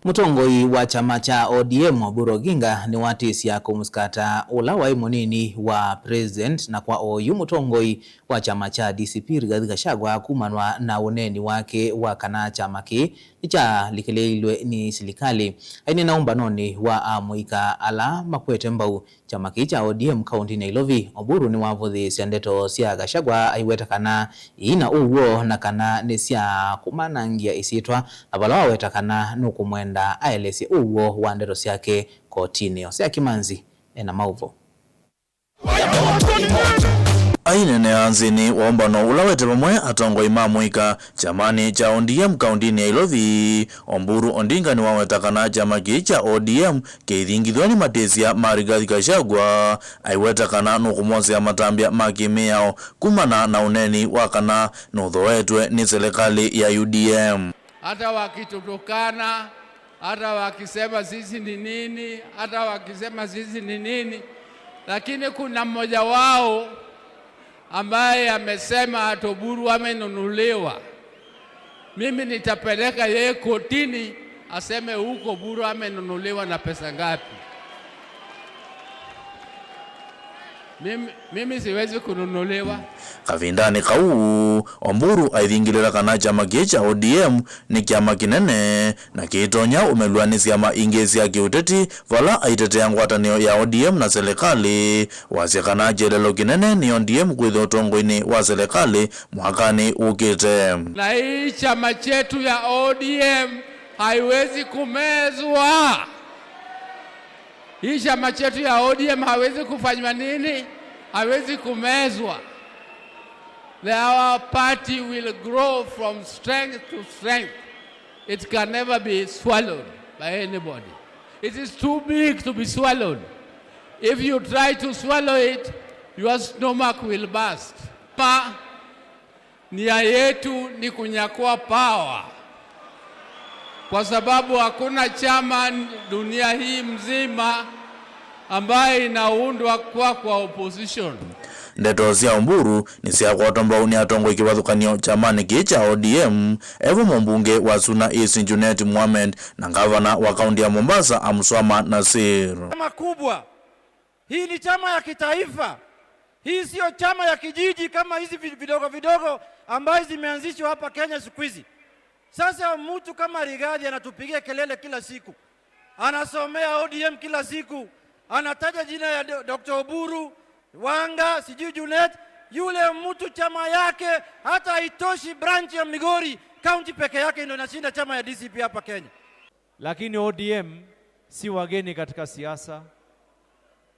Mutongoi wa chama cha ODM Oburu Oginga ni watisia kumskata ula wa munini wa president na kwa oyu mutongoi wa chama cha DCP Rigathi Gachagua kumanwa na uneni wake wa kana chama ki cha likeleilwe ni serikali aini naomba noni wa amuika ala makwete mbau chama ki cha ODM kaunti Nairobi. Oburu ni wavuthi siandeto sia Gachagua aiweta kana ina uwo na kana nesia kumanangia isitwa abalawa weta kana nukumwenda aelesi uwo wa ndeto siake kotini. Osea Kimanzi ena mauvo. Aine ne anzini waombano ulawete pamwe atongoi mamuika chamani cha ODM kaunti Nairobi. Oburu Odinga ni wawetakana chama ki cha ODM keithingithwani matesia ma Rigathi Gachagua aiwetakana nukumwosea matambia makimiao kumana na uneni wakana nuthoetwe ni serikali ya UDM. Hata wakitutukana, hata wakisema sisi ni nini, hata wakisema sisi ni nini, lakini kuna mmoja wao ambaye amesema ati Oburu amenunuliwa. Mimi nitapeleka yeye kotini aseme huko Oburu amenunuliwa na pesa ngapi. Mimi siwezi kununuliwa. Kavindani kau Oburu aithingilira kana chama ki cha ODM ni kiama kinene na kitonya umelwanisia maingezi ya kiuteti vala aitetea ngwatanio ya ODM na serikali wasikana jelelo kinene ni ODM kwitho tongoini wa serikali mwakani ukite. Na hii chama chetu ya ODM haiwezi kumezwa. Hii chama chetu ya ODM hawezi kufanywa nini? Hawezi kumezwa. Our party will grow from strength to strength. It can never be swallowed by anybody. It is too big to be swallowed. If you try to swallow it, your stomach will burst. Nia yetu ni kunyakua power. Kwa sababu hakuna chama dunia hii mzima ambaye inaundwa kwa opposition. Ndeto sia Oburu ni sia kwatomba uni atongo ikiwathukanio chamani ki cha ODM evu mbunge wa Suna East Junet Mohamed na gavana wa kaunti ya Mombasa Amswama Nasir. Chama kubwa. Hii ni chama ya kitaifa. Hii sio chama ya kijiji kama hizi vidogo vidogo ambazo zimeanzishwa hapa Kenya siku hizi. Sasa mtu kama Rigathi anatupigia kelele kila siku. Anasomea ODM kila siku. Anataja jina ya Dr. Oburu, Wanga, sijui Junet. Yule mtu chama yake hata haitoshi branch ya Migori county peke yake ndio inashinda chama ya DCP hapa Kenya. Lakini ODM si wageni katika siasa.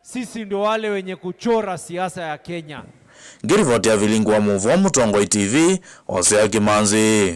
Sisi ndio wale wenye kuchora siasa ya Kenya. Ngirivoti ya vilingu wa Muvu wa Mutongoi TV, Osea Kimanzi.